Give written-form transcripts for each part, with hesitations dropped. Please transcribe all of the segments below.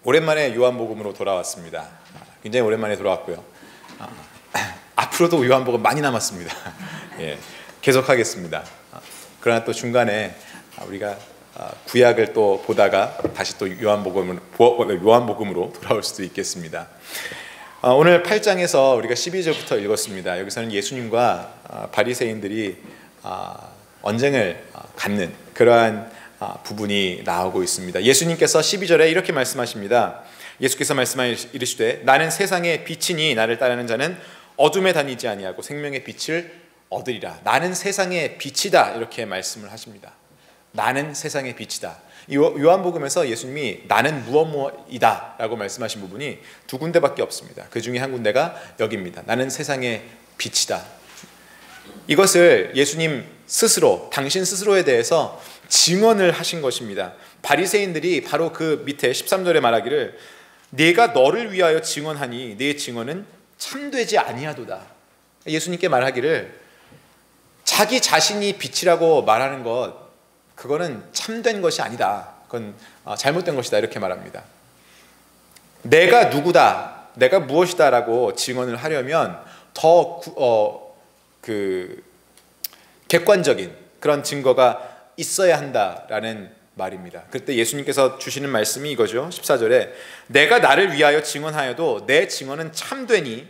오랜만에 요한복음으로 돌아왔습니다. 굉장히 오랜만에 돌아왔고요. 앞으로도 요한복음 많이 남았습니다. 예, 계속하겠습니다. 그러나 또 중간에 우리가 구약을 또 보다가 다시 또 요한복음으로 돌아올 수도 있겠습니다. 오늘 8장에서 우리가 12절부터 읽었습니다. 여기서는 예수님과 바리새인들이 언쟁을 갖는 그러한 부분이 나오고 있습니다. 예수님께서 12절에 이렇게 말씀하십니다. 예수께서 이르시되 나는 세상의 빛이니 나를 따르는 자는 어둠에 다니지 아니하고 생명의 빛을 얻으리라. 나는 세상의 빛이다, 이렇게 말씀을 하십니다. 나는 세상의 빛이다. 요한복음에서 예수님이 나는 무엇이다 라고 말씀하신 부분이 두 군데밖에 없습니다. 그 중에 한 군데가 여기입니다. 나는 세상의 빛이다. 이것을 예수님 스스로, 당신 스스로에 대해서 증언을 하신 것입니다. 바리새인들이 바로 그 밑에 13절에 말하기를 내가 너를 위하여 증언하니 내 증언은 참되지 아니하도다. 예수님께 말하기를 자기 자신이 빛이라고 말하는 것, 그거는 참된 것이 아니다. 그건 잘못된 것이다, 이렇게 말합니다. 내가 누구다, 내가 무엇이다 라고 증언을 하려면 더 객관적인 그런 증거가 있어야 한다라는 말입니다. 그때 예수님께서 주시는 말씀이 이거죠. 14절에 내가 나를 위하여 증언하여도 내 증언은 참되니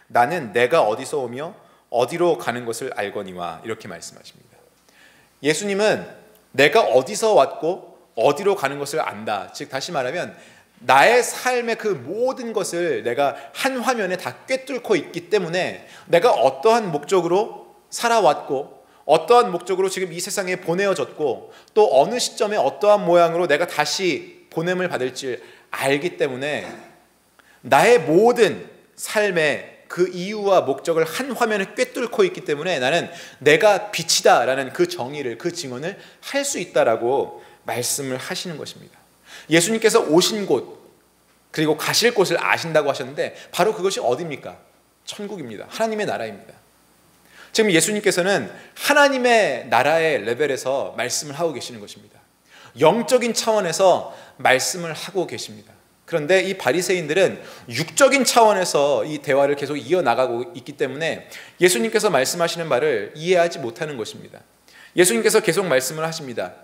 나는 내가 어디서 오며 어디로 가는 것을 알거니와, 이렇게 말씀하십니다. 예수님은 내가 어디서 왔고 어디로 가는 것을 안다. 즉 다시 말하면 나의 삶의 그 모든 것을 내가 한 화면에 다 꿰뚫고 있기 때문에 내가 어떠한 목적으로 살아왔고 어떠한 목적으로 지금 이 세상에 보내어졌고 또 어느 시점에 어떠한 모양으로 내가 다시 보냄을 받을지 알기 때문에 나의 모든 삶의 그 이유와 목적을 한 화면에 꿰뚫고 있기 때문에 나는 내가 빛이다 라는 그 정의를, 그 증언을 할 수 있다라고 말씀을 하시는 것입니다. 예수님께서 오신 곳 그리고 가실 곳을 아신다고 하셨는데 바로 그것이 어디입니까? 천국입니다. 하나님의 나라입니다. 지금 예수님께서는 하나님의 나라의 레벨에서 말씀을 하고 계시는 것입니다. 영적인 차원에서 말씀을 하고 계십니다. 그런데 이 바리새인들은 육적인 차원에서 이 대화를 계속 이어나가고 있기 때문에 예수님께서 말씀하시는 말을 이해하지 못하는 것입니다. 예수님께서 계속 말씀을 하십니다.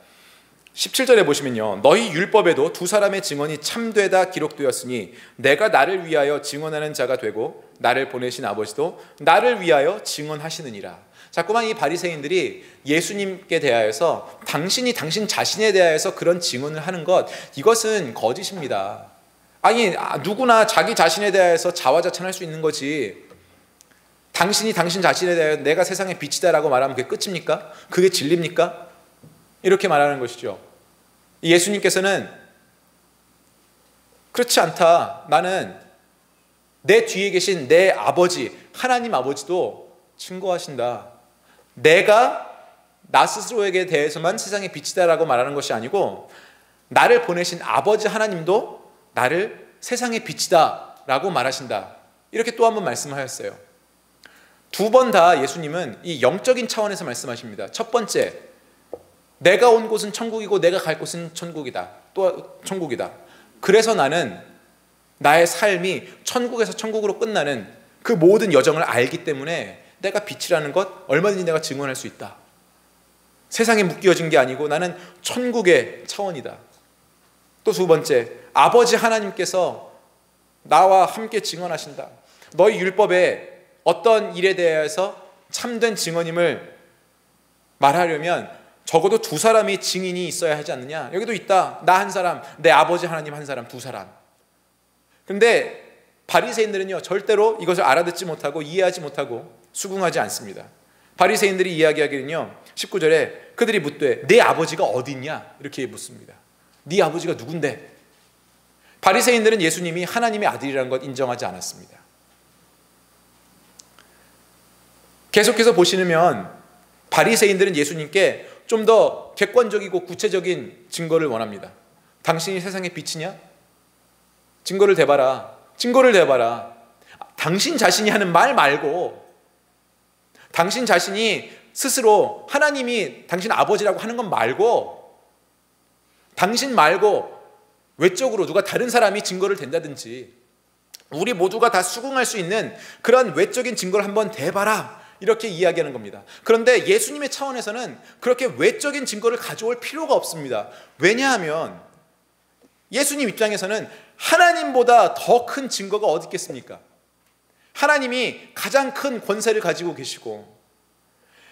17절에 보시면요, 너희 율법에도 두 사람의 증언이 참되다 기록되었으니 내가 나를 위하여 증언하는 자가 되고 나를 보내신 아버지도 나를 위하여 증언하시느니라. 자꾸만 이 바리새인들이 예수님께 대하여서 당신이 당신 자신에 대하여서 그런 증언을 하는 것, 이것은 거짓입니다. 아니, 누구나 자기 자신에 대해서 자화자찬할 수 있는 거지, 당신이 당신 자신에 대해 내가 세상의 빛이다라고 말하면 그게 끝입니까? 그게 진리입니까? 이렇게 말하는 것이죠. 예수님께서는 그렇지 않다. 나는 내 뒤에 계신 내 아버지, 하나님 아버지도 증거하신다. 내가 나 스스로에게 대해서만 세상의 빛이다라고 말하는 것이 아니고 나를 보내신 아버지 하나님도 나를 세상의 빛이다라고 말하신다. 이렇게 또 한 번 말씀하셨어요. 두 번 다 예수님은 이 영적인 차원에서 말씀하십니다. 첫 번째, 내가 온 곳은 천국이고 내가 갈 곳은 천국이다. 또 천국이다. 그래서 나는 나의 삶이 천국에서 천국으로 끝나는 그 모든 여정을 알기 때문에 내가 빛이라는 것 얼마든지 내가 증언할 수 있다. 세상에 묶여진 게 아니고 나는 천국의 차원이다. 또 두 번째, 아버지 하나님께서 나와 함께 증언하신다. 너희 율법에 어떤 일에 대해서 참된 증언임을 말하려면 적어도 두 사람이 증인이 있어야 하지 않느냐. 여기도 있다. 나 한 사람, 내 아버지 하나님 한 사람, 두 사람. 그런데 바리새인들은요, 절대로 이것을 알아듣지 못하고 이해하지 못하고 수긍하지 않습니다. 바리새인들이 이야기하기는요, 19절에 그들이 묻되 내 아버지가 어디 있냐? 이렇게 묻습니다. 네 아버지가 누군데? 바리새인들은 예수님이 하나님의 아들이라는 것 인정하지 않았습니다. 계속해서 보시면 바리새인들은 예수님께 좀 더 객관적이고 구체적인 증거를 원합니다. 당신이 세상의 빛이냐? 증거를 대봐라. 증거를 대봐라. 당신 자신이 하는 말 말고, 당신 자신이 스스로 하나님이 당신 아버지라고 하는 건 말고, 당신 말고 외적으로 누가 다른 사람이 증거를 댄다든지 우리 모두가 다 수긍할 수 있는 그런 외적인 증거를 한번 대봐라, 이렇게 이야기하는 겁니다. 그런데 예수님의 차원에서는 그렇게 외적인 증거를 가져올 필요가 없습니다. 왜냐하면 예수님 입장에서는 하나님보다 더 큰 증거가 어디 있겠습니까? 하나님이 가장 큰 권세를 가지고 계시고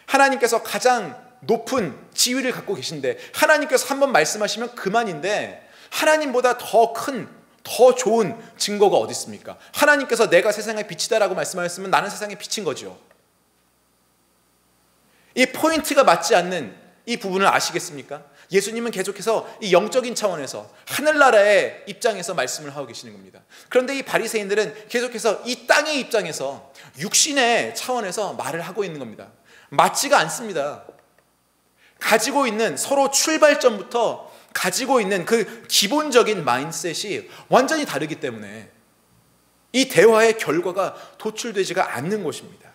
하나님께서 가장 높은 지위를 갖고 계신데 하나님께서 한번 말씀하시면 그만인데 하나님보다 더 큰, 더 좋은 증거가 어디 있습니까? 하나님께서 내가 세상의 빛이다라고 말씀하셨으면 나는 세상의 빛인 거죠. 이 포인트가 맞지 않는 이 부분을 아시겠습니까? 예수님은 계속해서 이 영적인 차원에서 하늘나라의 입장에서 말씀을 하고 계시는 겁니다. 그런데 이 바리새인들은 계속해서 이 땅의 입장에서 육신의 차원에서 말을 하고 있는 겁니다. 맞지가 않습니다. 가지고 있는 서로 출발점부터 가지고 있는 그 기본적인 마인드셋이 완전히 다르기 때문에 이 대화의 결과가 도출되지가 않는 것입니다.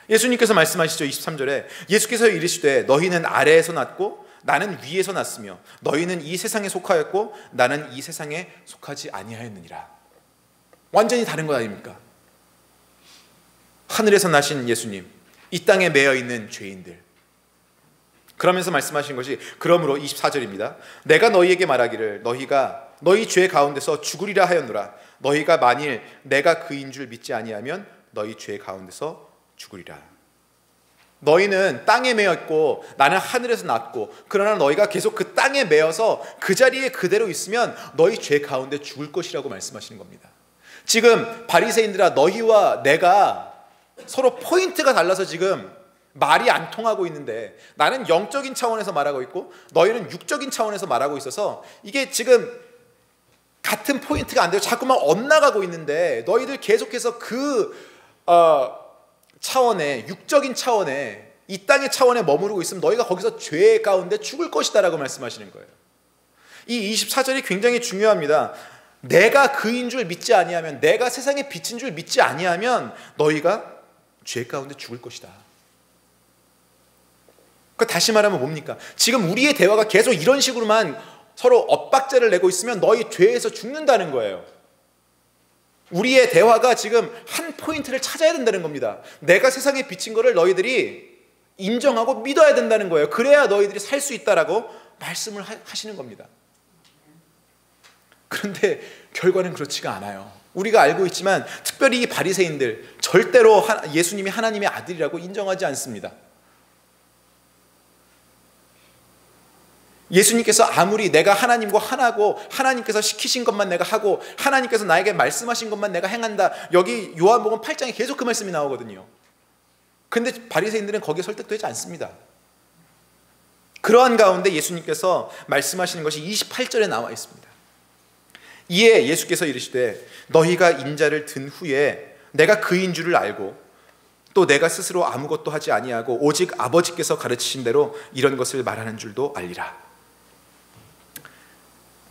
예수님께서 말씀하시죠. 23절에 예수께서 이르시되 너희는 아래에서 났고 나는 위에서 났으며 너희는 이 세상에 속하였고 나는 이 세상에 속하지 아니하였느니라. 완전히 다른 것 아닙니까? 하늘에서 나신 예수님, 이 땅에 매여 있는 죄인들. 그러면서 말씀하신 것이 그러므로 24절입니다. 내가 너희에게 말하기를 너희가 너희 죄 가운데서 죽으리라 하였노라. 너희가 만일 내가 그인 줄 믿지 아니하면 너희 죄 가운데서 죽으리라. 너희는 땅에 매여 있고 나는 하늘에서 났고 그러나 너희가 계속 그 땅에 매여서 그 자리에 그대로 있으면 너희 죄 가운데 죽을 것이라고 말씀하시는 겁니다. 지금 바리새인들아, 너희와 내가 서로 포인트가 달라서 지금 말이 안 통하고 있는데 나는 영적인 차원에서 말하고 있고 너희는 육적인 차원에서 말하고 있어서 이게 지금 같은 포인트가 안 돼요. 자꾸만 엇나가고 있는데 너희들 계속해서 그 차원에, 육적인 차원에, 이 땅의 차원에 머무르고 있으면 너희가 거기서 죄 가운데 죽을 것이다 라고 말씀하시는 거예요. 이 24절이 굉장히 중요합니다. 내가 그인 줄 믿지 아니하면, 내가 세상의 빛인 줄 믿지 아니하면 너희가 죄 가운데 죽을 것이다. 그러니까 다시 말하면 뭡니까? 지금 우리의 대화가 계속 이런 식으로만 서로 엇박자를 내고 있으면 너희 죄에서 죽는다는 거예요. 우리의 대화가 지금 한 포인트를 찾아야 된다는 겁니다. 내가 세상에 비친 거를 너희들이 인정하고 믿어야 된다는 거예요. 그래야 너희들이 살 수 있다라고 말씀을 하시는 겁니다. 그런데 결과는 그렇지가 않아요. 우리가 알고 있지만 특별히 이 바리새인들 절대로 예수님이 하나님의 아들이라고 인정하지 않습니다. 예수님께서 아무리 내가 하나님과 하나고 하나님께서 시키신 것만 내가 하고 하나님께서 나에게 말씀하신 것만 내가 행한다, 여기 요한복음 8장에 계속 그 말씀이 나오거든요. 그런데 바리새인들은 거기에 설득되지 않습니다. 그러한 가운데 예수님께서 말씀하시는 것이 28절에 나와 있습니다. 이에 예수께서 이르시되 너희가 인자를 든 후에 내가 그인 줄을 알고 또 내가 스스로 아무것도 하지 아니하고 오직 아버지께서 가르치신 대로 이런 것을 말하는 줄도 알리라.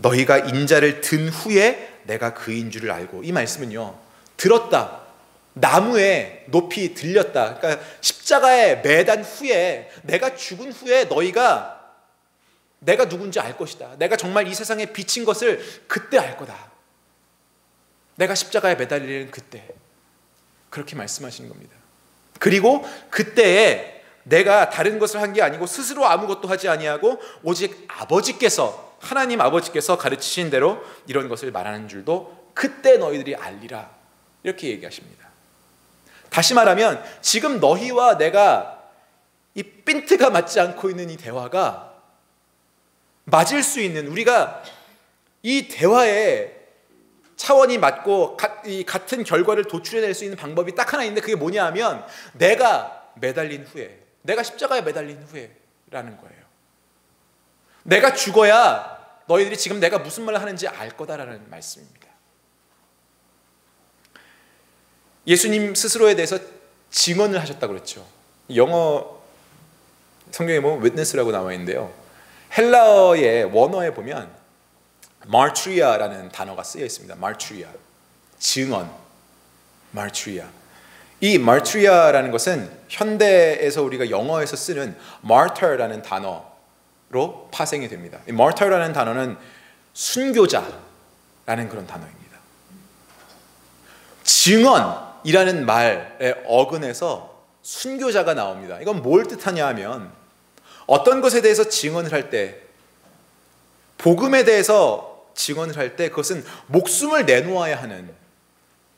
너희가 인자를 든 후에 내가 그인 줄을 알고, 이 말씀은요, 들었다, 나무에 높이 들렸다, 그러니까 십자가에 매단 후에, 내가 죽은 후에 너희가 내가 누군지 알 것이다, 내가 정말 이 세상에 비친 것을 그때 알 거다, 내가 십자가에 매달리는 그때, 그렇게 말씀하시는 겁니다. 그리고 그때에 내가 다른 것을 한 게 아니고 스스로 아무것도 하지 아니하고 오직 아버지께서, 하나님 아버지께서 가르치신 대로 이런 것을 말하는 줄도 그때 너희들이 알리라, 이렇게 얘기하십니다. 다시 말하면 지금 너희와 내가 이 핀트가 맞지 않고 있는 이 대화가 맞을 수 있는, 우리가 이 대화에 차원이 맞고 같은 결과를 도출해낼 수 있는 방법이 딱 하나 있는데 그게 뭐냐 하면 내가 매달린 후에, 내가 십자가에 매달린 후에라는 거예요. 내가 죽어야 너희들이 지금 내가 무슨 말을 하는지 알 거다라는 말씀입니다. 예수님 스스로에 대해서 증언을 하셨다고 그랬죠. 영어 성경에 보면 witness라고 나와 있는데요, 헬라어의 원어에 보면 martyria라는 단어가 쓰여 있습니다. martyria, 증언, martyria. 이 martyria라는 것은 현대에서 우리가 영어에서 쓰는 martyr라는 단어로 파생이 됩니다. 이 martyr라는 단어는 순교자라는 그런 단어입니다. 증언이라는 말의 어근에서 순교자가 나옵니다. 이건 뭘 뜻하냐 하면 어떤 것에 대해서 증언을 할 때, 복음에 대해서 증언을 할 때 그것은 목숨을 내놓아야 하는,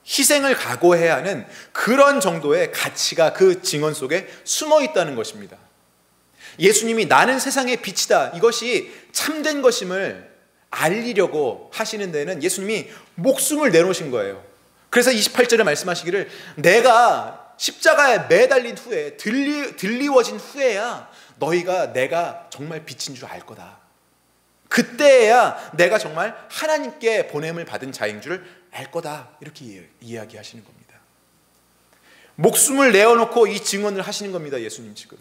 희생을 각오해야 하는 그런 정도의 가치가 그 증언 속에 숨어 있다는 것입니다. 예수님이 나는 세상의 빛이다, 이것이 참된 것임을 알리려고 하시는 데는 예수님이 목숨을 내놓으신 거예요. 그래서 28절에 말씀하시기를 내가 십자가에 매달린 후에 들리워진 후에야 너희가 내가 정말 빛인 줄 알 거다. 그때야 내가 정말 하나님께 보냄을 받은 자인 줄 알 거다. 이렇게 이야기하시는 겁니다. 목숨을 내어놓고 이 증언을 하시는 겁니다. 예수님 지금.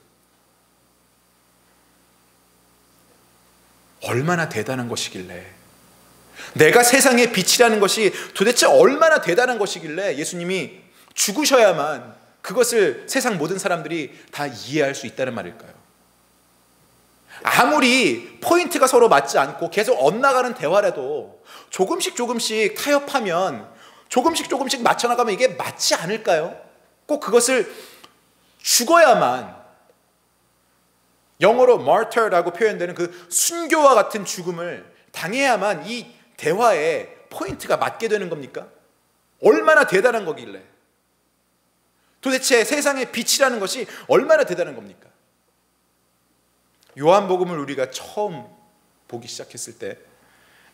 얼마나 대단한 것이길래, 내가 세상의 빛이라는 것이 도대체 얼마나 대단한 것이길래 예수님이 죽으셔야만 그것을 세상 모든 사람들이 다 이해할 수 있다는 말일까요? 아무리 포인트가 서로 맞지 않고 계속 엇나가는 대화라도 조금씩 타협하면, 조금씩 맞춰나가면 이게 맞지 않을까요? 꼭 그것을 죽어야만, 영어로 martyr라고 표현되는 그 순교와 같은 죽음을 당해야만 이 대화에 포인트가 맞게 되는 겁니까? 얼마나 대단한 거길래, 도대체 세상의 빛이라는 것이 얼마나 대단한 겁니까? 요한복음을 우리가 처음 보기 시작했을 때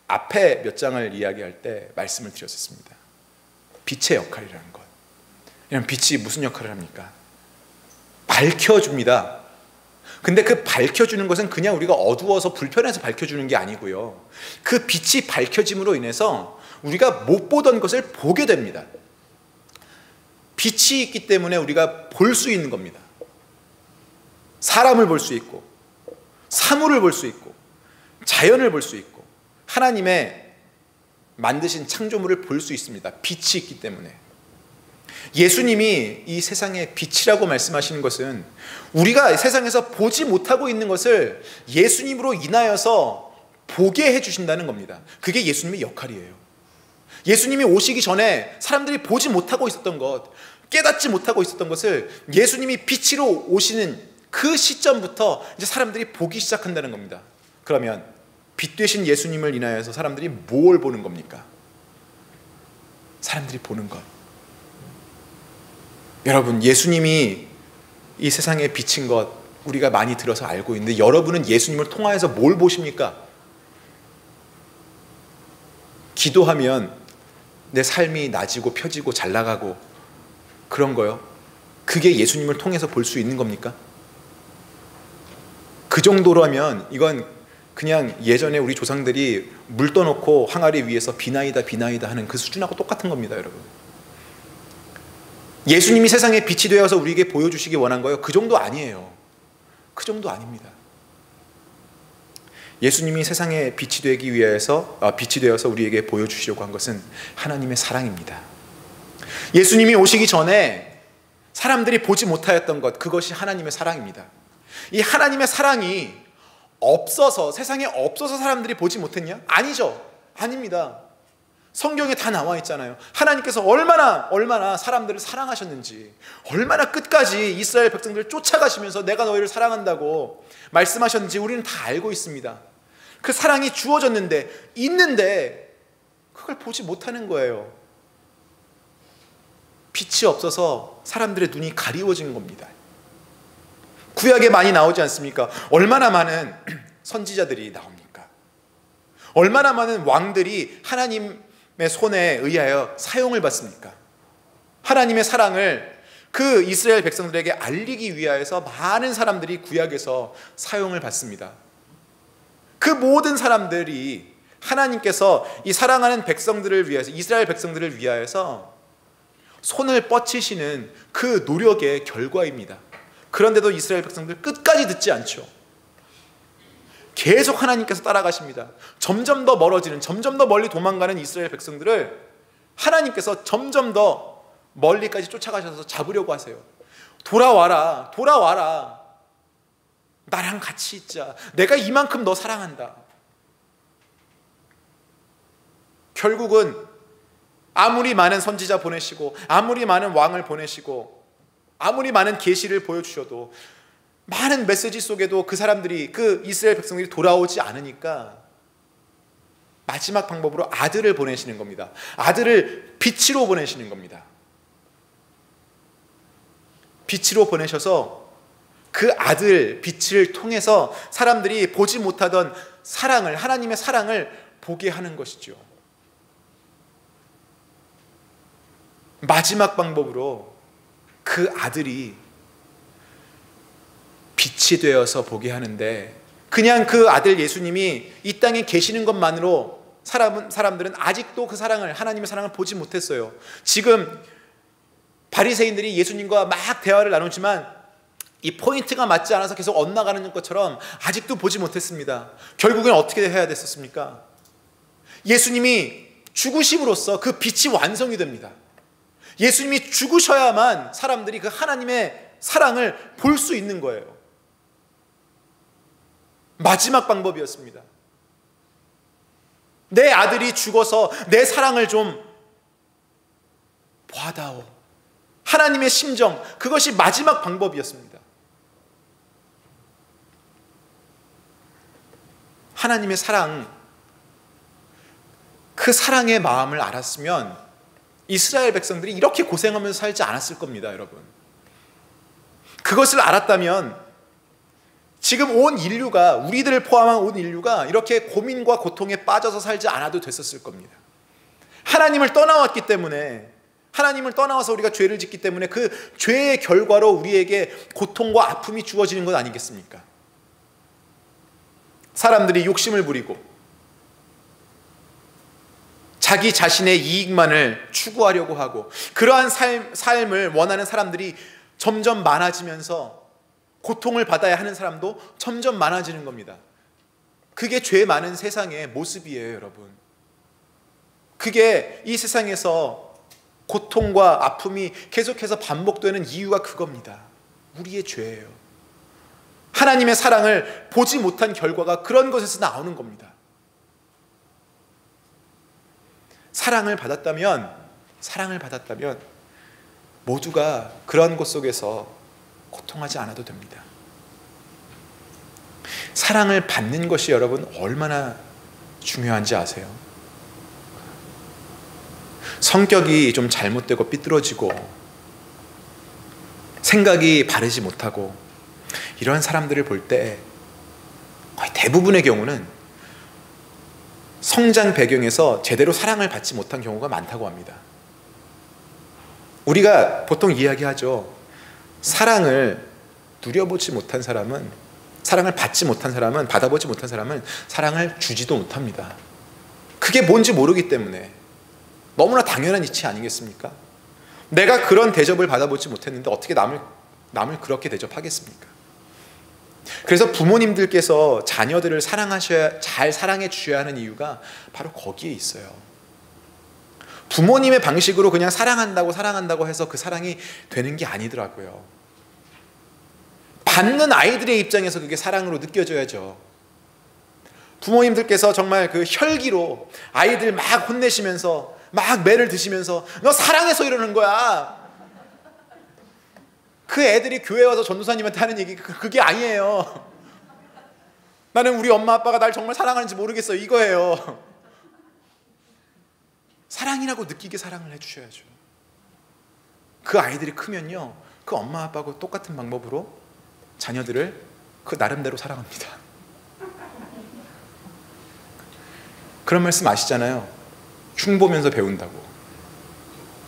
앞에 몇 장을 이야기할 때 말씀을 드렸었습니다. 빛의 역할이라는 것. 이런 빛이 무슨 역할을 합니까? 밝혀줍니다. 근데 그 밝혀주는 것은 그냥 우리가 어두워서 불편해서 밝혀주는 게 아니고요, 그 빛이 밝혀짐으로 인해서 우리가 못 보던 것을 보게 됩니다. 빛이 있기 때문에 우리가 볼 수 있는 겁니다. 사람을 볼 수 있고, 사물을 볼 수 있고, 자연을 볼 수 있고, 하나님의 만드신 창조물을 볼 수 있습니다. 빛이 있기 때문에. 예수님이 이 세상의 빛이라고 말씀하시는 것은 우리가 세상에서 보지 못하고 있는 것을 예수님으로 인하여서 보게 해주신다는 겁니다. 그게 예수님의 역할이에요. 예수님이 오시기 전에 사람들이 보지 못하고 있었던 것, 깨닫지 못하고 있었던 것을 예수님이 빛으로 오시는 그 시점부터 이제 사람들이 보기 시작한다는 겁니다. 그러면 빛 되신 예수님을 인하여서 사람들이 뭘 보는 겁니까? 사람들이 보는 것. 여러분, 예수님이 이 세상에 비친 것 우리가 많이 들어서 알고 있는데, 여러분은 예수님을 통하여서 뭘 보십니까? 기도하면 내 삶이 나아지고 펴지고 잘 나가고 그런 거요? 그게 예수님을 통해서 볼 수 있는 겁니까? 그 정도라면 이건 그냥 예전에 우리 조상들이 물 떠놓고 항아리 위에서 비나이다 하는 그 수준하고 똑같은 겁니다, 여러분. 예수님이 세상에 빛이 되어서 우리에게 보여주시기 원한 거예요? 그 정도 아니에요. 그 정도 아닙니다. 예수님이 세상에 빛이 되기 위해서, 빛이 되어서 우리에게 보여주시려고 한 것은 하나님의 사랑입니다. 예수님이 오시기 전에 사람들이 보지 못하였던 것, 그것이 하나님의 사랑입니다. 이 하나님의 사랑이 없어서, 세상에 없어서 사람들이 보지 못했냐? 아니죠. 아닙니다. 성경에 다 나와 있잖아요. 하나님께서 얼마나 사람들을 사랑하셨는지, 얼마나 끝까지 이스라엘 백성들을 쫓아가시면서 내가 너희를 사랑한다고 말씀하셨는지 우리는 다 알고 있습니다. 그 사랑이 주어졌는데, 있는데 그걸 보지 못하는 거예요. 빛이 없어서 사람들의 눈이 가리워진 겁니다. 구약에 많이 나오지 않습니까? 얼마나 많은 선지자들이 나옵니까? 얼마나 많은 왕들이 하나님의 손에 의하여 사용을 받습니까? 하나님의 사랑을 그 이스라엘 백성들에게 알리기 위하여서 많은 사람들이 구약에서 사용을 받습니다. 그 모든 사람들이 하나님께서 이 사랑하는 백성들을 위해서, 이스라엘 백성들을 위하여서 손을 뻗치시는 그 노력의 결과입니다. 그런데도 이스라엘 백성들 끝까지 듣지 않죠. 계속 하나님께서 따라가십니다. 점점 더 멀어지는, 점점 더 멀리 도망가는 이스라엘 백성들을 하나님께서 점점 더 멀리까지 쫓아가셔서 잡으려고 하세요. 돌아와라, 돌아와라. 나랑 같이 있자. 내가 이만큼 너 사랑한다. 결국은 아무리 많은 선지자 보내시고 아무리 많은 왕을 보내시고 아무리 많은 계시를 보여주셔도 많은 메시지 속에도 그 사람들이, 그 이스라엘 백성들이 돌아오지 않으니까 마지막 방법으로 아들을 보내시는 겁니다. 아들을 빛으로 보내시는 겁니다. 빛으로 보내셔서 그 아들 빛을 통해서 사람들이 보지 못하던 사랑을, 하나님의 사랑을 보게 하는 것이죠. 마지막 방법으로 그 아들이 빛이 되어서 보게 하는데, 그냥 그 아들 예수님이 이 땅에 계시는 것만으로 사람들은 아직도 그 사랑을, 하나님의 사랑을 보지 못했어요. 지금 바리새인들이 예수님과 막 대화를 나누지만 이 포인트가 맞지 않아서 계속 엇나가는 것처럼 아직도 보지 못했습니다. 결국엔 어떻게 해야 됐었습니까? 예수님이 죽으심으로써 그 빛이 완성이 됩니다. 예수님이 죽으셔야만 사람들이 그 하나님의 사랑을 볼 수 있는 거예요. 마지막 방법이었습니다. 내 아들이 죽어서 내 사랑을 좀 봐다오. 하나님의 심정, 그것이 마지막 방법이었습니다. 하나님의 사랑, 그 사랑의 마음을 알았으면 이스라엘 백성들이 이렇게 고생하면서 살지 않았을 겁니다, 여러분. 그것을 알았다면 지금 온 인류가, 우리들을 포함한 온 인류가 이렇게 고민과 고통에 빠져서 살지 않아도 됐었을 겁니다. 하나님을 떠나왔기 때문에, 하나님을 떠나와서 우리가 죄를 짓기 때문에 그 죄의 결과로 우리에게 고통과 아픔이 주어지는 것 아니겠습니까? 사람들이 욕심을 부리고 자기 자신의 이익만을 추구하려고 하고, 그러한 삶을 원하는 사람들이 점점 많아지면서 고통을 받아야 하는 사람도 점점 많아지는 겁니다. 그게 죄 많은 세상의 모습이에요, 여러분. 그게 이 세상에서 고통과 아픔이 계속해서 반복되는 이유가 그겁니다. 우리의 죄예요. 하나님의 사랑을 보지 못한 결과가 그런 것에서 나오는 겁니다. 사랑을 받았다면 모두가 그런 것 속에서 고통하지 않아도 됩니다. 사랑을 받는 것이 여러분 얼마나 중요한지 아세요? 성격이 좀 잘못되고 삐뚤어지고 생각이 바르지 못하고 이런 사람들을 볼 때 거의 대부분의 경우는 성장 배경에서 제대로 사랑을 받지 못한 경우가 많다고 합니다. 우리가 보통 이야기하죠. 사랑을 누려보지 못한 사람은, 사랑을 받지 못한 사람은, 받아보지 못한 사람은 사랑을 주지도 못합니다. 그게 뭔지 모르기 때문에. 너무나 당연한 이치 아니겠습니까? 내가 그런 대접을 받아보지 못했는데 어떻게 남을 그렇게 대접하겠습니까? 그래서 부모님들께서 자녀들을 잘 사랑해 주셔야 하는 이유가 바로 거기에 있어요. 부모님의 방식으로 그냥 사랑한다고 해서 그 사랑이 되는 게 아니더라고요. 받는 아이들의 입장에서 그게 사랑으로 느껴져야죠. 부모님들께서 정말 그 혈기로 아이들 막 혼내시면서 막 매를 드시면서 너 사랑해서 이러는 거야. 그 애들이 교회 와서 전도사님한테 하는 얘기 그게 아니에요. 나는 우리 엄마 아빠가 날 정말 사랑하는지 모르겠어, 이거예요. 사랑이라고 느끼게 사랑을 해주셔야죠. 그 아이들이 크면요, 그 엄마 아빠하고 똑같은 방법으로 자녀들을 그 나름대로 사랑합니다. 그런 말씀 아시잖아요. 흉 보면서 배운다고.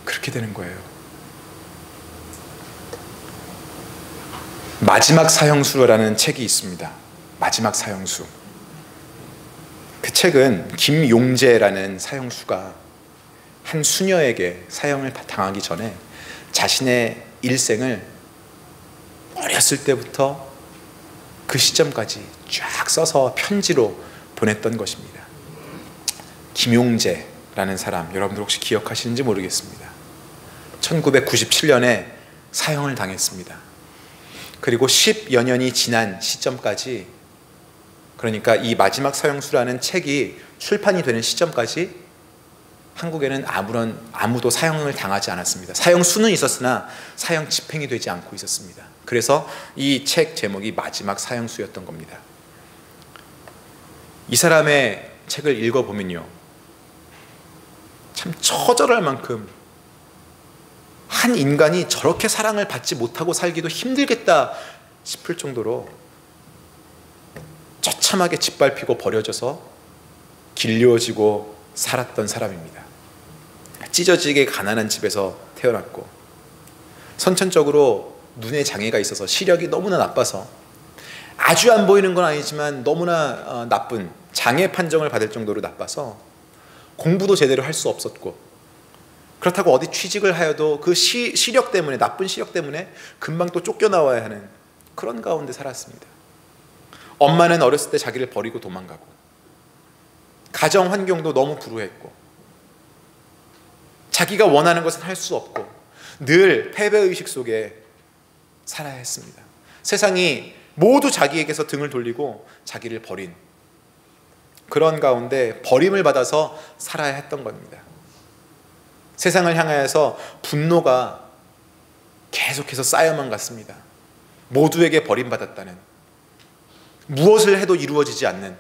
그렇게 되는 거예요. 마지막 사형수라는 책이 있습니다. 마지막 사형수. 그 책은 김용재라는 사형수가 한 수녀에게 사형을 당하기 전에 자신의 일생을 어렸을 때부터 그 시점까지 쫙 써서 편지로 보냈던 것입니다. 김용재라는 사람, 여러분들 혹시 기억하시는지 모르겠습니다. 1997년에 사형을 당했습니다. 그리고 10여 년이 지난 시점까지, 그러니까 이 마지막 사형수라는 책이 출판이 되는 시점까지 한국에는 아무도 사형을 당하지 않았습니다. 사형수는 있었으나 사형 집행이 되지 않고 있었습니다. 그래서 이 책 제목이 마지막 사형수였던 겁니다. 이 사람의 책을 읽어보면요, 참 처절할 만큼 한 인간이 저렇게 사랑을 받지 못하고 살기도 힘들겠다 싶을 정도로 처참하게 짓밟히고 버려져서 길려지고 살았던 사람입니다. 찢어지게 가난한 집에서 태어났고, 선천적으로 눈에 장애가 있어서 시력이 너무나 나빠서 아주 안 보이는 건 아니지만 너무나 나쁜 장애 판정을 받을 정도로 나빠서 공부도 제대로 할 수 없었고, 그렇다고 어디 취직을 하여도 그 시력 때문에, 나쁜 시력 때문에 금방 또 쫓겨나와야 하는 그런 가운데 살았습니다. 엄마는 어렸을 때 자기를 버리고 도망가고, 가정 환경도 너무 불우했고, 자기가 원하는 것은 할 수 없고 늘 패배의식 속에 살아야 했습니다. 세상이 모두 자기에게서 등을 돌리고 자기를 버린 그런 가운데 버림을 받아서 살아야 했던 겁니다. 세상을 향하여서 분노가 계속해서 쌓여만 갔습니다. 모두에게 버림받았다는, 무엇을 해도 이루어지지 않는,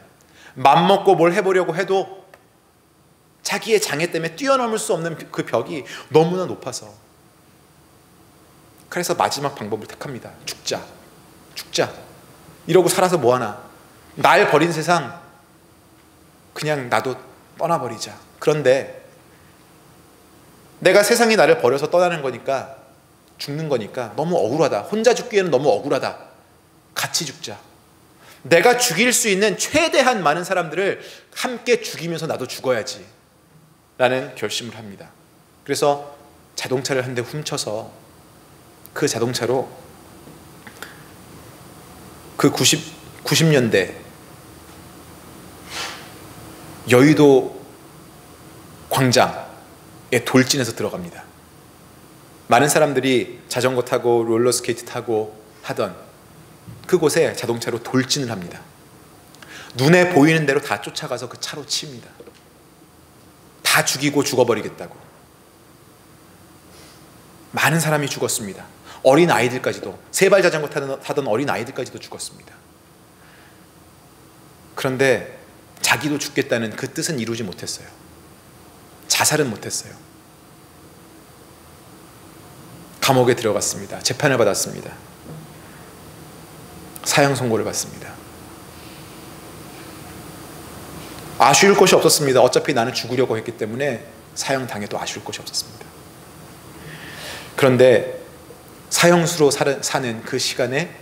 맘먹고 뭘 해보려고 해도 자기의 장애 때문에 뛰어넘을 수 없는 그 벽이 너무나 높아서, 그래서 마지막 방법을 택합니다. 죽자. 이러고 살아서 뭐하나, 날 버린 세상 그냥 나도 떠나버리자. 그런데 내가 세상이 나를 버려서 떠나는 거니까, 죽는 거니까 너무 억울하다. 혼자 죽기에는 너무 억울하다. 같이 죽자. 내가 죽일 수 있는 최대한 많은 사람들을 함께 죽이면서 나도 죽어야지 라는 결심을 합니다. 그래서 자동차를 한 대 훔쳐서 그 자동차로 그 90년대 여의도 광장에 돌진해서 들어갑니다. 많은 사람들이 자전거 타고 롤러스케이트 타고 하던 그곳에 자동차로 돌진을 합니다. 눈에 보이는 대로 다 쫓아가서 그 차로 치입니다. 다 죽이고 죽어버리겠다고. 많은 사람이 죽었습니다. 어린 아이들까지도, 세발 자전거 타던 어린 아이들까지도 죽었습니다. 그런데 자기도 죽겠다는 그 뜻은 이루지 못했어요. 자살은 못했어요. 감옥에 들어갔습니다. 재판을 받았습니다. 사형 선고를 받습니다. 아쉬울 것이 없었습니다. 어차피 나는 죽으려고 했기 때문에 사형 당해도 아쉬울 것이 없었습니다. 그런데 사형수로 사는 그 시간에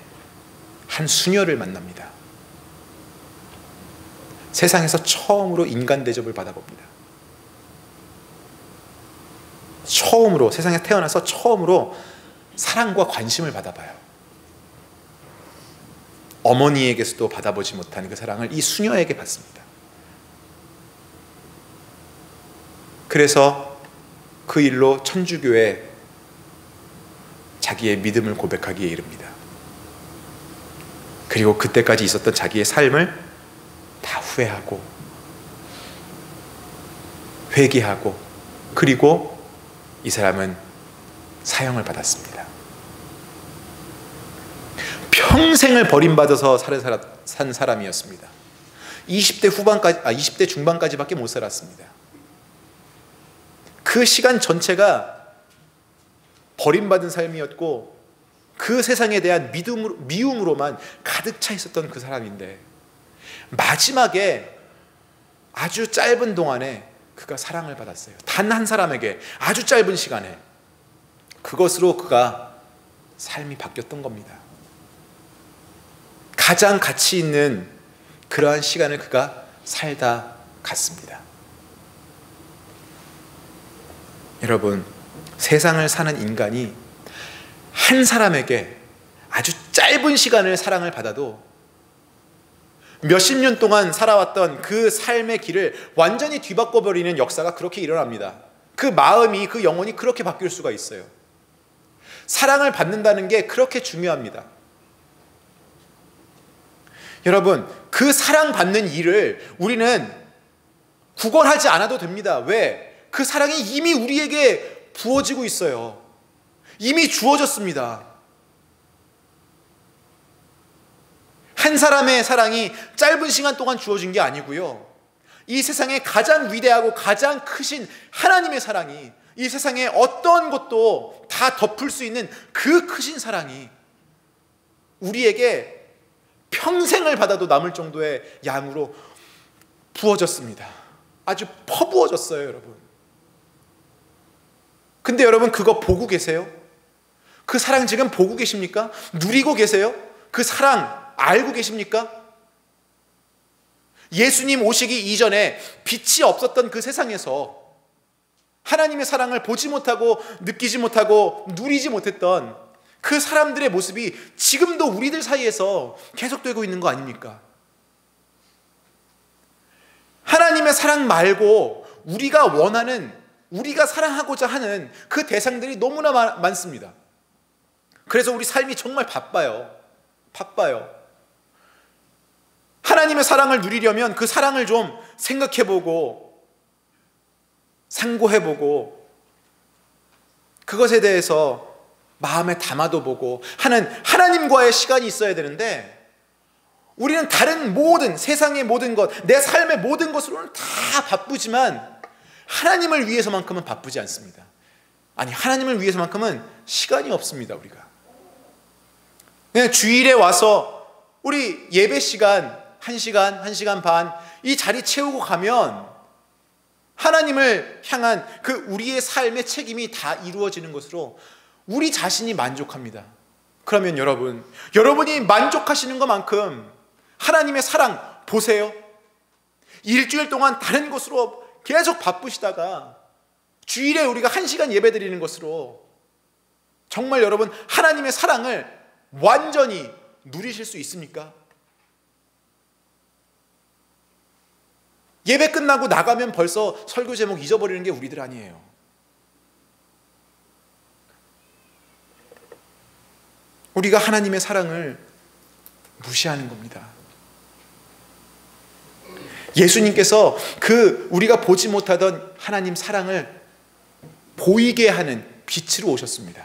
한 수녀를 만납니다. 세상에서 처음으로 인간 대접을 받아봅니다. 처음으로, 세상에 태어나서 처음으로 사랑과 관심을 받아봐요. 어머니에게서도 받아보지 못한 그 사랑을 이 수녀에게 받습니다. 그래서 그 일로 천주교에 자기의 믿음을 고백하기에 이릅니다. 그리고 그때까지 있었던 자기의 삶을 다 후회하고 회개하고, 그리고 이 사람은 사형을 받았습니다. 평생을 버림받아서 산 사람이었습니다. 20대 중반까지밖에 못 살았습니다. 그 시간 전체가 버림받은 삶이었고, 그 세상에 대한 미움으로만 가득 차 있었던 그 사람인데, 마지막에 아주 짧은 동안에 그가 사랑을 받았어요. 단 한 사람에게 아주 짧은 시간에. 그것으로 그가 삶이 바뀌었던 겁니다. 가장 가치 있는 그러한 시간을 그가 살다 갔습니다. 여러분, 세상을 사는 인간이 한 사람에게 아주 짧은 시간을 사랑을 받아도 몇십 년 동안 살아왔던 그 삶의 길을 완전히 뒤바꿔버리는 역사가 그렇게 일어납니다. 그 마음이, 그 영혼이 그렇게 바뀔 수가 있어요. 사랑을 받는다는 게 그렇게 중요합니다. 여러분, 그 사랑받는 일을 우리는 구걸하지 않아도 됩니다. 왜? 그 사랑이 이미 우리에게 부어지고 있어요. 이미 주어졌습니다. 한 사람의 사랑이 짧은 시간 동안 주어진 게 아니고요, 이 세상에 가장 위대하고 가장 크신 하나님의 사랑이, 이 세상에 어떤 것도 다 덮을 수 있는 그 크신 사랑이 우리에게 평생을 받아도 남을 정도의 양으로 부어졌습니다. 아주 퍼부어졌어요, 여러분. 근데 여러분, 그거 보고 계세요? 그 사랑 지금 보고 계십니까? 누리고 계세요? 그 사랑 알고 계십니까? 예수님 오시기 이전에 빛이 없었던 그 세상에서 하나님의 사랑을 보지 못하고 느끼지 못하고 누리지 못했던 그 사람들의 모습이 지금도 우리들 사이에서 계속되고 있는 거 아닙니까? 하나님의 사랑 말고 우리가 원하는, 우리가 사랑하고자 하는 그 대상들이 너무나 많습니다. 그래서 우리 삶이 정말 바빠요. 하나님의 사랑을 누리려면 그 사랑을 좀 생각해보고 상고해보고 그것에 대해서 마음에 담아도 보고 하는 하나님과의 시간이 있어야 되는데, 우리는 다른 모든, 세상의 모든 것, 내 삶의 모든 것으로는 다 바쁘지만 하나님을 위해서만큼은 바쁘지 않습니다. 아니, 하나님을 위해서만큼은 시간이 없습니다. 우리가 그냥 주일에 와서 우리 예배 시간 1시간, 1시간 반 이 자리 채우고 가면 하나님을 향한 그 우리의 삶의 책임이 다 이루어지는 것으로 우리 자신이 만족합니다. 그러면 여러분이 만족하시는 것만큼 하나님의 사랑 보세요. 일주일 동안 다른 것으로 계속 바쁘시다가 주일에 우리가 1시간 예배 드리는 것으로 정말 여러분 하나님의 사랑을 완전히 누리실 수 있습니까? 예배 끝나고 나가면 벌써 설교 제목 잊어버리는 게 우리들 아니에요. 우리가 하나님의 사랑을 무시하는 겁니다. 예수님께서 그 우리가 보지 못하던 하나님 사랑을 보이게 하는 빛으로 오셨습니다.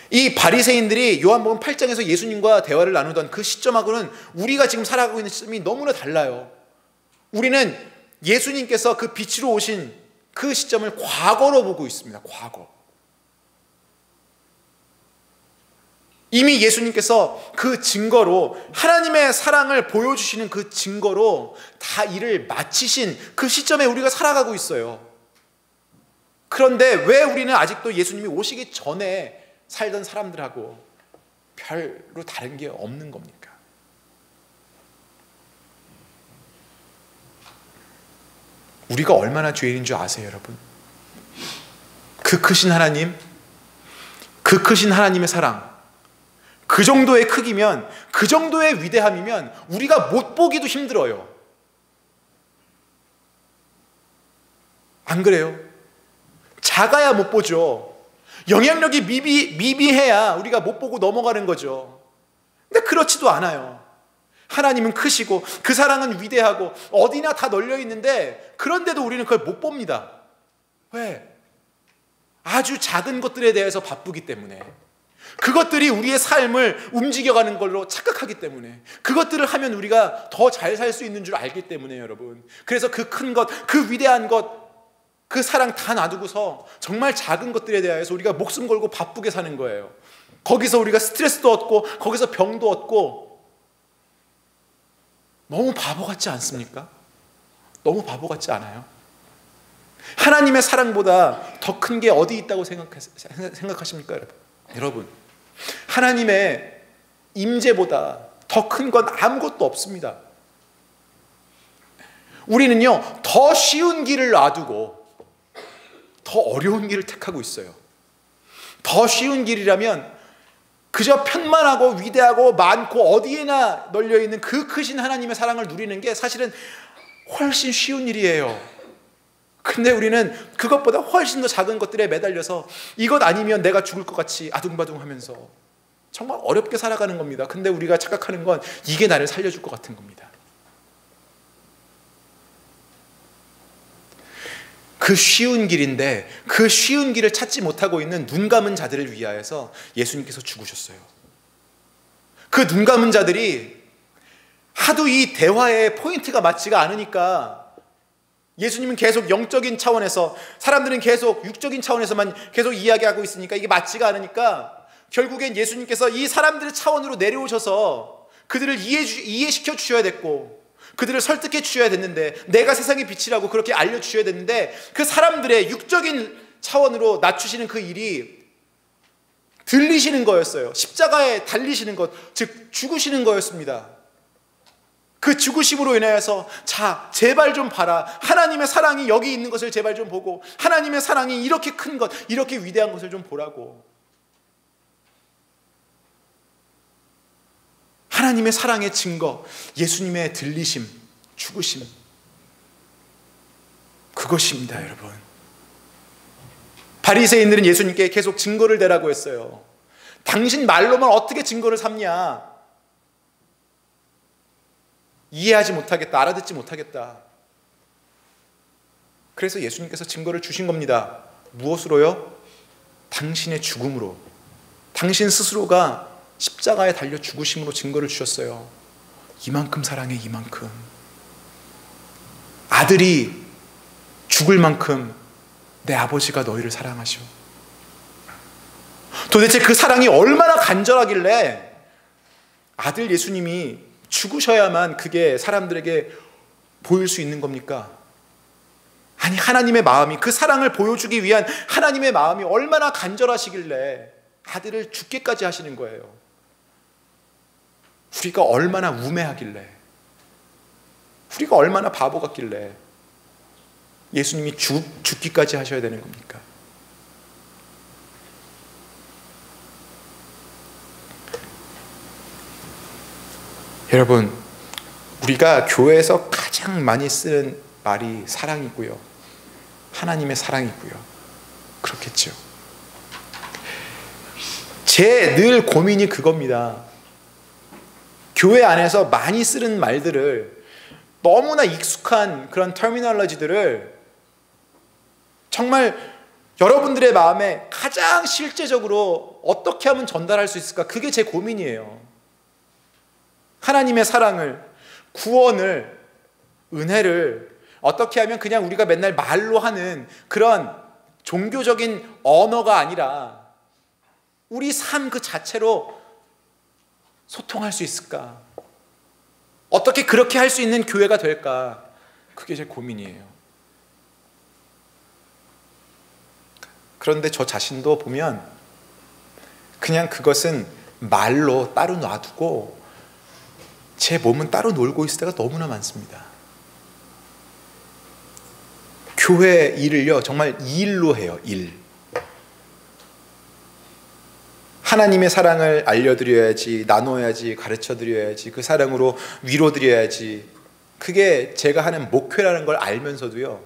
이 바리새인들이 요한복음 8장에서 예수님과 대화를 나누던 그 시점하고는 우리가 지금 살아가고 있는 시점이 너무나 달라요. 우리는 예수님께서 그 빛으로 오신 그 시점을 과거로 보고 있습니다. 과거. 이미 예수님께서 그 증거로, 하나님의 사랑을 보여주시는 그 증거로 다 일을 마치신 그 시점에 우리가 살아가고 있어요. 그런데 왜 우리는 아직도 예수님이 오시기 전에 살던 사람들하고 별로 다른 게 없는 겁니까? 우리가 얼마나 죄인인 줄 아세요, 여러분? 그 크신 하나님, 그 크신 하나님의 사랑, 그 정도의 크기면, 그 정도의 위대함이면 우리가 못 보기도 힘들어요. 안 그래요? 작아야 못 보죠. 영향력이 미비해야 우리가 못 보고 넘어가는 거죠. 근데 그렇지도 않아요. 하나님은 크시고 그 사랑은 위대하고 어디나 다 널려 있는데, 그런데도 우리는 그걸 못 봅니다. 왜? 아주 작은 것들에 대해서 바쁘기 때문에, 그것들이 우리의 삶을 움직여가는 걸로 착각하기 때문에, 그것들을 하면 우리가 더 잘 살 수 있는 줄 알기 때문에 여러분. 그래서 그 큰 것, 그 위대한 것, 그 사랑 다 놔두고서 정말 작은 것들에 대해서 우리가 목숨 걸고 바쁘게 사는 거예요. 거기서 우리가 스트레스도 얻고 거기서 병도 얻고. 너무 바보 같지 않습니까? 너무 바보 같지 않아요? 하나님의 사랑보다 더 큰 게 어디 있다고 생각하십니까, 여러분? 하나님의 임재보다 더 큰 건 아무것도 없습니다. 우리는요, 더 쉬운 길을 놔두고 더 어려운 길을 택하고 있어요. 더 쉬운 길이라면 그저 편만하고 위대하고 많고 어디에나 널려있는 그 크신 하나님의 사랑을 누리는 게 사실은 훨씬 쉬운 일이에요. 근데 우리는 그것보다 훨씬 더 작은 것들에 매달려서 이것 아니면 내가 죽을 것 같이 아둥바둥하면서 정말 어렵게 살아가는 겁니다. 근데 우리가 착각하는 건 이게 나를 살려줄 것 같은 겁니다. 그 쉬운 길인데 그 쉬운 길을 찾지 못하고 있는 눈 감은 자들을 위하여서 예수님께서 죽으셨어요. 그 눈 감은 자들이 하도 이 대화의 포인트가 맞지가 않으니까 예수님은 계속 영적인 차원에서, 사람들은 계속 육적인 차원에서만 계속 이야기하고 있으니까 이게 맞지가 않으니까 결국엔 예수님께서 이 사람들의 차원으로 내려오셔서 그들을 이해시켜 주셔야 됐고 그들을 설득해 주셔야 됐는데, 내가 세상의 빛이라고 그렇게 알려주셔야 됐는데, 그 사람들의 육적인 차원으로 낮추시는 그 일이 들리시는 거였어요. 십자가에 달리시는 것, 즉 죽으시는 거였습니다. 그 죽으심으로 인하여서 자, 제발 좀 봐라. 하나님의 사랑이 여기 있는 것을 제발 좀 보고, 하나님의 사랑이 이렇게 큰 것, 이렇게 위대한 것을 좀 보라고. 하나님의 사랑의 증거, 예수님의 들리심, 죽으심, 그것입니다, 여러분. 바리새인들은 예수님께 계속 증거를 대라고 했어요. 당신 말로만 어떻게 증거를 삼냐? 이해하지 못하겠다, 알아듣지 못하겠다. 그래서 예수님께서 증거를 주신 겁니다. 무엇으로요? 당신의 죽음으로. 당신 스스로가 십자가에 달려 죽으심으로 증거를 주셨어요. 이만큼 사랑해, 이만큼. 아들이 죽을 만큼 내 아버지가 너희를 사랑하셔. 도대체 그 사랑이 얼마나 간절하길래 아들 예수님이 죽으셔야만 그게 사람들에게 보일 수 있는 겁니까? 아니, 하나님의 마음이, 그 사랑을 보여주기 위한 하나님의 마음이 얼마나 간절하시길래 아들을 죽게까지 하시는 거예요. 우리가 얼마나 우매하길래, 우리가 얼마나 바보 같길래 예수님이 죽기까지 하셔야 되는 겁니까? 여러분, 우리가 교회에서 가장 많이 쓰는 말이 사랑이고요, 하나님의 사랑이고요, 그렇겠죠. 제 늘 고민이 그겁니다. 교회 안에서 많이 쓰는 말들을, 너무나 익숙한 그런 터미널로지들을 정말 여러분들의 마음에 가장 실제적으로 어떻게 하면 전달할 수 있을까? 그게 제 고민이에요. 하나님의 사랑을, 구원을, 은혜를 어떻게 하면 그냥 우리가 맨날 말로 하는 그런 종교적인 언어가 아니라 우리 삶 그 자체로 소통할 수 있을까? 어떻게 그렇게 할 수 있는 교회가 될까? 그게 제 고민이에요. 그런데 저 자신도 보면 그냥 그것은 말로 따로 놔두고 제 몸은 따로 놀고 있을 때가 너무나 많습니다. 교회 일을요, 정말 일로 해요, 일. 하나님의 사랑을 알려드려야지, 나눠야지, 가르쳐드려야지, 그 사랑으로 위로드려야지. 그게 제가 하는 목회라는 걸 알면서도요,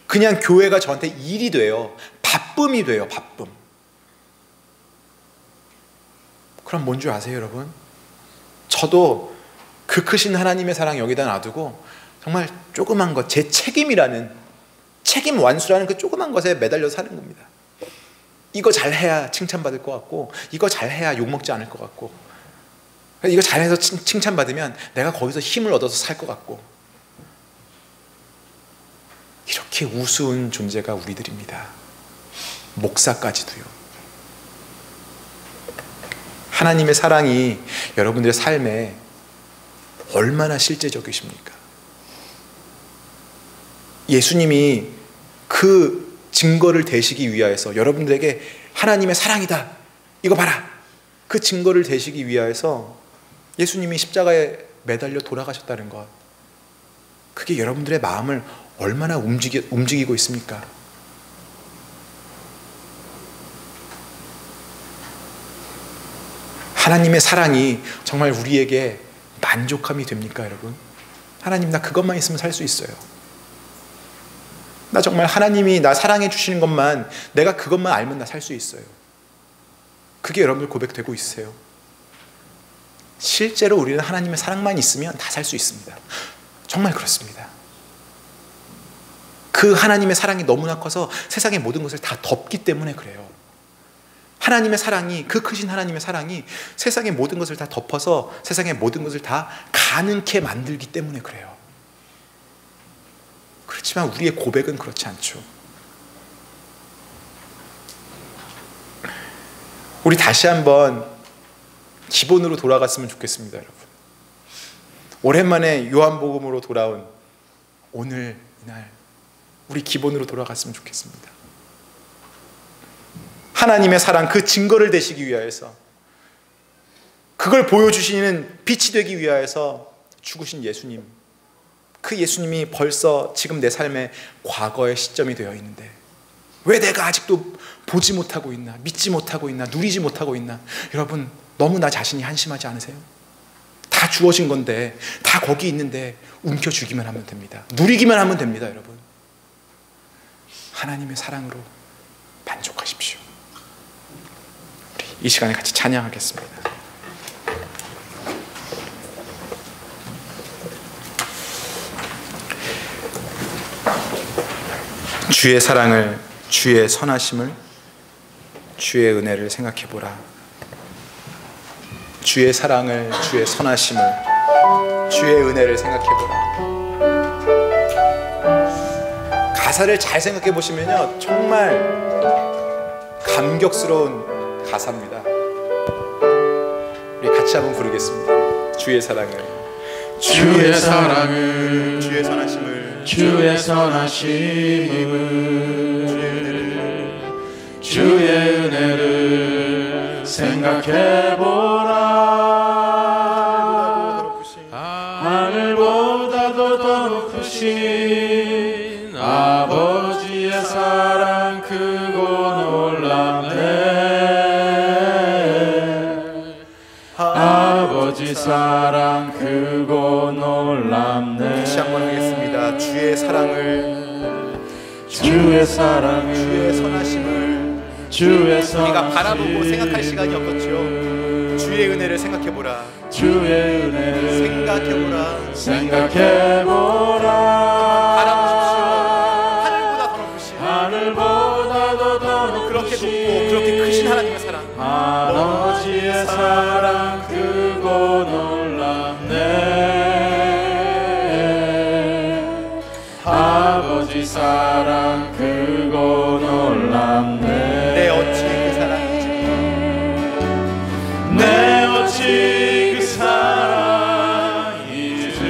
그냥 교회가 저한테 일이 돼요. 바쁨이 돼요, 바쁨. 그럼 뭔 줄 아세요, 여러분? 저도 그 크신 하나님의 사랑 여기다 놔두고 정말 조그만 것, 제 책임이라는, 책임 완수라는 그 조그만 것에 매달려 사는 겁니다. 이거 잘해야 칭찬받을 것 같고, 이거 잘해야 욕먹지 않을 것 같고, 이거 잘해서 칭찬받으면 내가 거기서 힘을 얻어서 살 것 같고, 이렇게 우스운 존재가 우리들입니다. 목사까지도요. 하나님의 사랑이 여러분들의 삶에 얼마나 실제적이십니까? 예수님이 그 증거를 대시기 위하여서, 여러분들에게 하나님의 사랑이다, 이거 봐라, 그 증거를 대시기 위하여서 예수님이 십자가에 매달려 돌아가셨다는 것, 그게 여러분들의 마음을 얼마나 움직이고 있습니까? 하나님의 사랑이 정말 우리에게 만족함이 됩니까, 여러분? 하나님, 나 그것만 있으면 살 수 있어요. 나 정말 하나님이 나 사랑해 주시는 것만, 내가 그것만 알면 나 살 수 있어요. 그게 여러분들 고백되고 있으세요? 실제로 우리는 하나님의 사랑만 있으면 다 살 수 있습니다. 정말 그렇습니다. 그 하나님의 사랑이 너무나 커서 세상의 모든 것을 다 덮기 때문에 그래요. 하나님의 사랑이, 그 크신 하나님의 사랑이 세상의 모든 것을 다 덮어서 세상의 모든 것을 다 가능케 만들기 때문에 그래요. 그렇지만 우리의 고백은 그렇지 않죠. 우리 다시 한번 기본으로 돌아갔으면 좋겠습니다, 여러분. 오랜만에 요한복음으로 돌아온 오늘 이날 우리 기본으로 돌아갔으면 좋겠습니다. 하나님의 사랑, 그 증거를 대시기 위하여서, 그걸 보여주시는 빛이 되기 위하여서 죽으신 예수님, 그 예수님이 벌써 지금 내 삶의 과거의 시점이 되어 있는데 왜 내가 아직도 보지 못하고 있나, 믿지 못하고 있나, 누리지 못하고 있나? 여러분, 너무 나 자신이 한심하지 않으세요? 다 주어진 건데, 다 거기 있는데 움켜쥐기만 하면 됩니다. 누리기만 하면 됩니다, 여러분. 하나님의 사랑으로 만족하십시오. 우리 이 시간에 같이 찬양하겠습니다. 주의 사랑을, 주의 선하심을, 주의 은혜를 생각해보라. 주의 사랑을, 주의 선하심을, 주의 은혜를 생각해보라. 가사를 잘 생각해 보시면요, 정말 감격스러운 가사입니다. 우리 같이 한번 부르겠습니다. 주의 사랑을, 주의 사랑을, 주의 선하심을, 주의 선하심을, 주의 은혜를 생각해보라. 하늘보다도 더 높으신 아버지의 사랑 크고 놀랍네. 아버지 사랑 크고 놀랍네. 다시 한번 하겠습니다. 주의 사랑을, 주의 사랑을, 주의 선하심을, 주의 선하심을, 우리가 바라보고 생각할 시간이 없었죠. 주의 은혜를 생각해보라. 주의 은혜를 생각해보라. 생각해보라. 바라보십시오. 하늘보다 더 높으신, 그렇게 높고 그렇게 크신 하나님의 사랑, 아버지의 사랑 크고 놀랍네. 아버지 사랑 크고 놀랍네. 내 어찌 그 사랑이지, 내 어찌 그 사랑이 주리.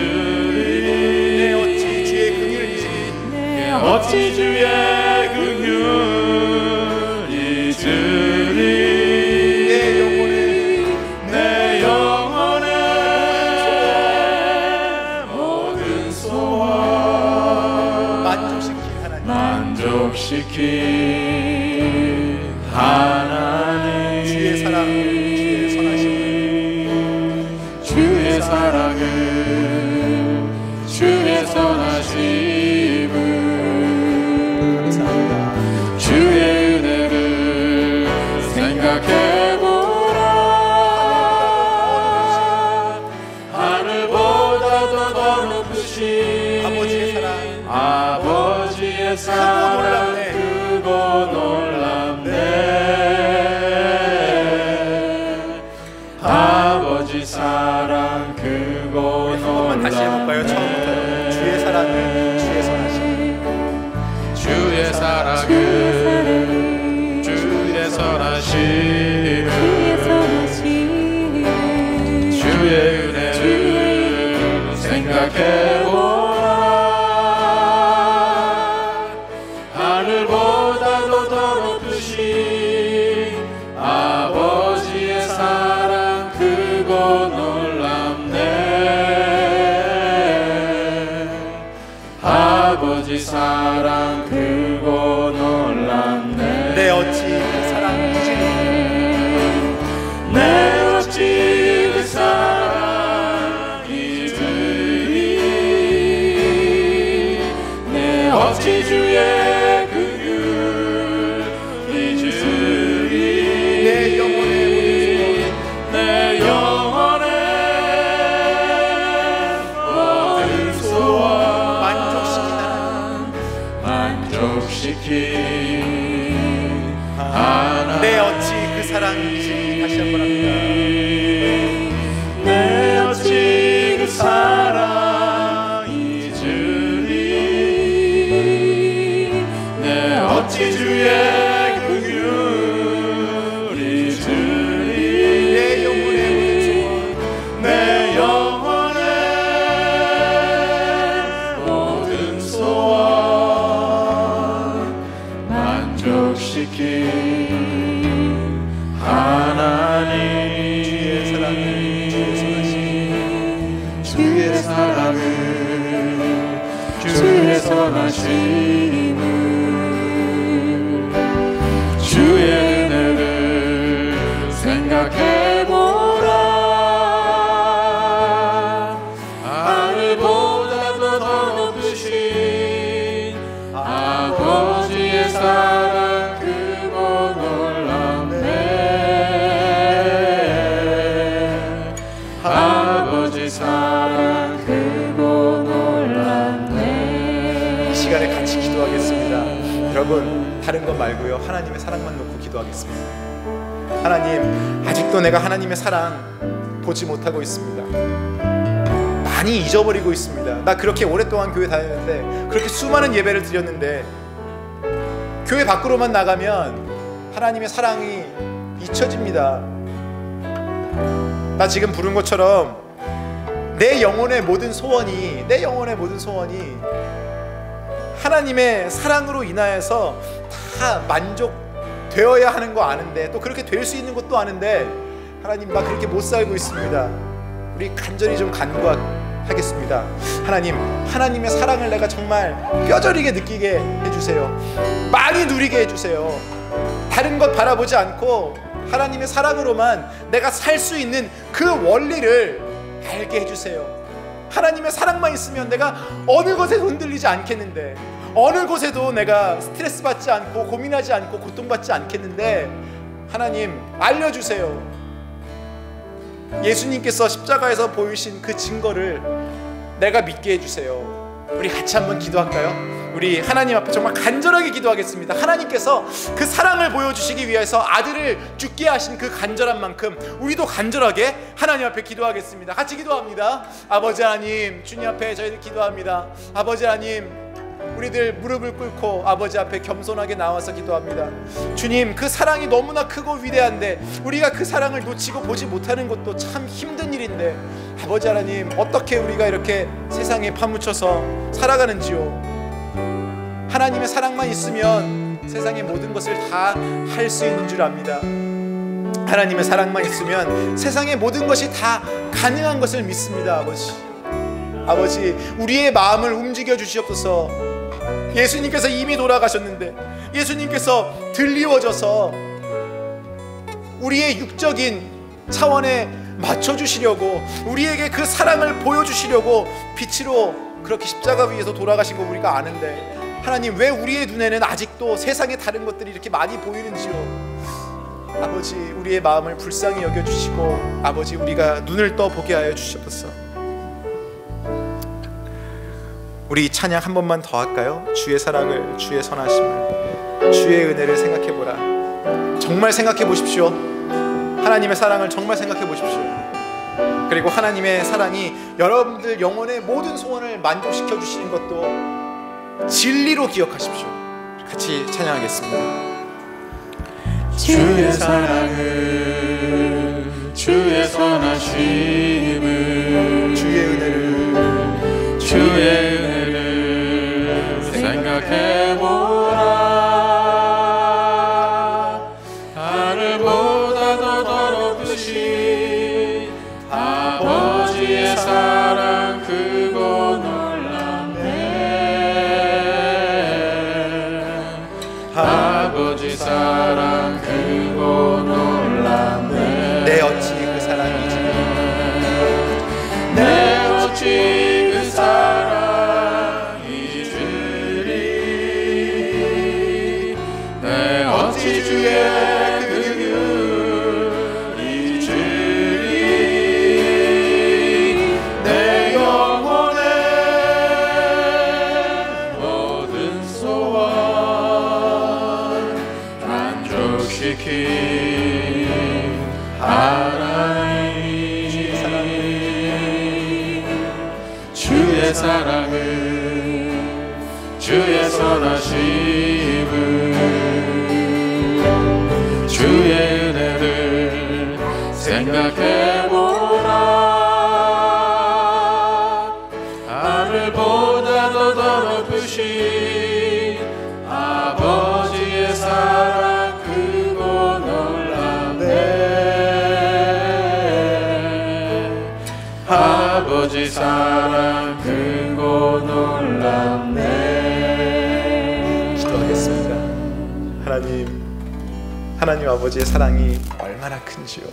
내 어찌 주의 긍휼이지, 내 어찌 주의 긍휼이 주리. 내 영혼의 모든 소원 만족시킨 하나님. 주의 사랑, 주의 선하심을, 주의 사랑을, 주의 선하심을, 주의 은혜를 생각해보라. 하늘보다도 더 높으신 아버지의 사랑, 아버지의 사랑 크고 놀랍네. 아버지 사랑 크고 놀랍네. 다시 해볼까요? 처음부터. 주의 사랑을, 주의 선하심을, 주의 사랑을, 주의 선하심을, 주의 은혜를 생각해보라. 하늘보다도 더 높으신 아버지의 사랑 크고 놀랍네. 아버지 사랑 크고 놀랍네. 내 어찌 그 사랑이지, 내 어찌 그 사랑이 주리. 내 어찌 주의 긍휼이 주리. 내 영혼의 내 영혼의 모든 소원 만족시키는 주시기 다시 한번 합니다. 내 어찌 그 사랑 잊으리 내 어찌 주의 그 귤 잊으리 내 영혼의 모든 소원 만족시킨 하나님 주의 사랑을 주의 선하심을 주의 은혜를 생각해보라 하늘보다도 더 높으신 아버지의 사랑 크고 놀랍네 아버지 사랑 크고 놀랍네. 이 시간에 같이 기도하겠습니다. 여러분, 다른 거 말고요, 하나님의 사랑만 놓고 기도하겠습니다. 하나님, 아직도 내가 하나님의 사랑 보지 못하고 있습니다. 많이 잊어버리고 있습니다. 나 그렇게 오랫동안 교회 다녔는데, 그렇게 수많은 예배를 드렸는데, 교회 밖으로만 나가면 하나님의 사랑이 잊혀집니다. 나 지금 부른 것처럼 내 영혼의 모든 소원이 하나님의 사랑으로 인하여서 다 만족되어야 하는 거 아는데, 또 그렇게 될 수 있는 것도 아는데, 하나님, 나 그렇게 못 살고 있습니다. 우리 간절히 좀 간구하겠습니다. 하나님, 하나님의 사랑을 내가 정말 뼈저리게 느끼게 해주세요. 많이 누리게 해주세요. 다른 것 바라보지 않고 하나님의 사랑으로만 내가 살 수 있는 그 원리를 알게 해주세요. 하나님의 사랑만 있으면 내가 어느 것에도 흔들리지 않겠는데, 어느 곳에도 내가 스트레스 받지 않고 고민하지 않고 고통받지 않겠는데, 하나님 알려주세요. 예수님께서 십자가에서 보이신 그 증거를 내가 믿게 해주세요. 우리 같이 한번 기도할까요? 우리 하나님 앞에 정말 간절하게 기도하겠습니다. 하나님께서 그 사랑을 보여주시기 위해서 아들을 죽게 하신 그 간절한 만큼 우리도 간절하게 하나님 앞에 기도하겠습니다. 같이 기도합니다. 아버지 하나님, 주님 앞에 저희들 기도합니다. 아버지 하나님, 우리들 무릎을 꿇고 아버지 앞에 겸손하게 나와서 기도합니다. 주님, 그 사랑이 너무나 크고 위대한데 우리가 그 사랑을 놓치고 보지 못하는 것도 참 힘든 일인데, 아버지 하나님, 어떻게 우리가 이렇게 세상에 파묻혀서 살아가는지요. 하나님의 사랑만 있으면 세상의 모든 것을 다 할 수 있는 줄 압니다. 하나님의 사랑만 있으면 세상의 모든 것이 다 가능한 것을 믿습니다. 아버지, 우리의 마음을 움직여 주시옵소서. 예수님께서 이미 돌아가셨는데, 예수님께서 들리워져서 우리의 육적인 차원에 맞춰주시려고, 우리에게 그 사랑을 보여주시려고 빛으로 그렇게 십자가 위에서 돌아가신 거 우리가 아는데, 하나님, 왜 우리의 눈에는 아직도 세상의 다른 것들이 이렇게 많이 보이는지요. 아버지, 우리의 마음을 불쌍히 여겨주시고, 아버지, 우리가 눈을 떠보게 하여 주시옵소서. 우리 찬양 한 번만 더 할까요? 주의 사랑을, 주의 선하심을, 주의 은혜를 생각해보라. 정말 생각해 보십시오. 하나님의 사랑을 정말 생각해 보십시오. 그리고 하나님의 사랑이 여러분들 영혼의 모든 소원을 만족시켜 주시는 것도 진리로 기억하십시오. 같이 찬양하겠습니다. 주의 사랑을, 주의 선하심을, 주의 은혜를, 주의 은혜를 생각해보라. 하늘보다도 더 높으신 아버지의 사랑 크고 아버지 사랑 크고 놀랍네. 내 어찌 그 사랑이 내 어찌 그 사랑 사랑을 주의 선하심을 주의 은혜를 생각해보라. 하늘보다도 더 높으신 아버지의 사랑 크고 놀랍네. 아버지 사랑 크고 놀랍네. 기도하겠습니다. 하나님 아버지의 사랑이 얼마나 큰지요,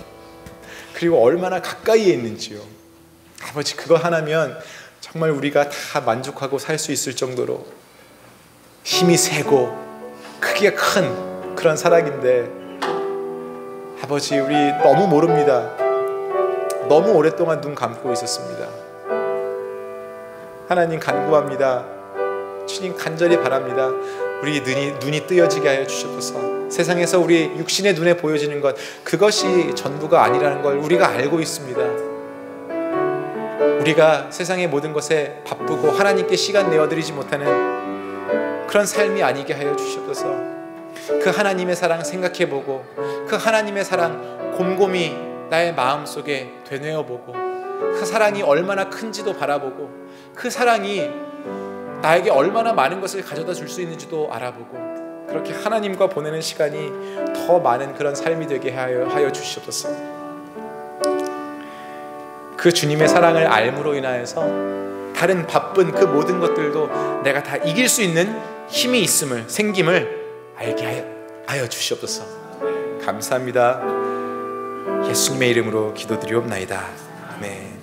그리고 얼마나 가까이에 있는지요. 아버지, 그거 하나면 정말 우리가 다 만족하고 살 수 있을 정도로 힘이 세고 크기가 큰 그런 사랑인데, 아버지, 우리 너무 모릅니다. 너무 오랫동안 눈 감고 있었습니다. 하나님, 간구합니다. 주님, 간절히 바랍니다. 우리 눈이 뜨여지게 하여 주시옵소서. 세상에서 우리 육신의 눈에 보여지는 것, 그것이 전부가 아니라는 걸 우리가 알고 있습니다. 우리가 세상의 모든 것에 바쁘고 하나님께 시간 내어드리지 못하는 그런 삶이 아니게 하여 주시옵소서. 그 하나님의 사랑 생각해보고, 그 하나님의 사랑 곰곰이 나의 마음속에 되뇌어보고, 그 사랑이 얼마나 큰지도 바라보고, 그 사랑이 나에게 얼마나 많은 것을 가져다 줄 수 있는지도 알아보고, 그렇게 하나님과 보내는 시간이 더 많은 그런 삶이 되게 하여 주시옵소서. 그 주님의 사랑을 알므로 인하여서 다른 바쁜 그 모든 것들도 내가 다 이길 수 있는 힘이 생김을 알게 하여 주시옵소서. 감사합니다. 예수님의 이름으로 기도드리옵나이다. 아멘.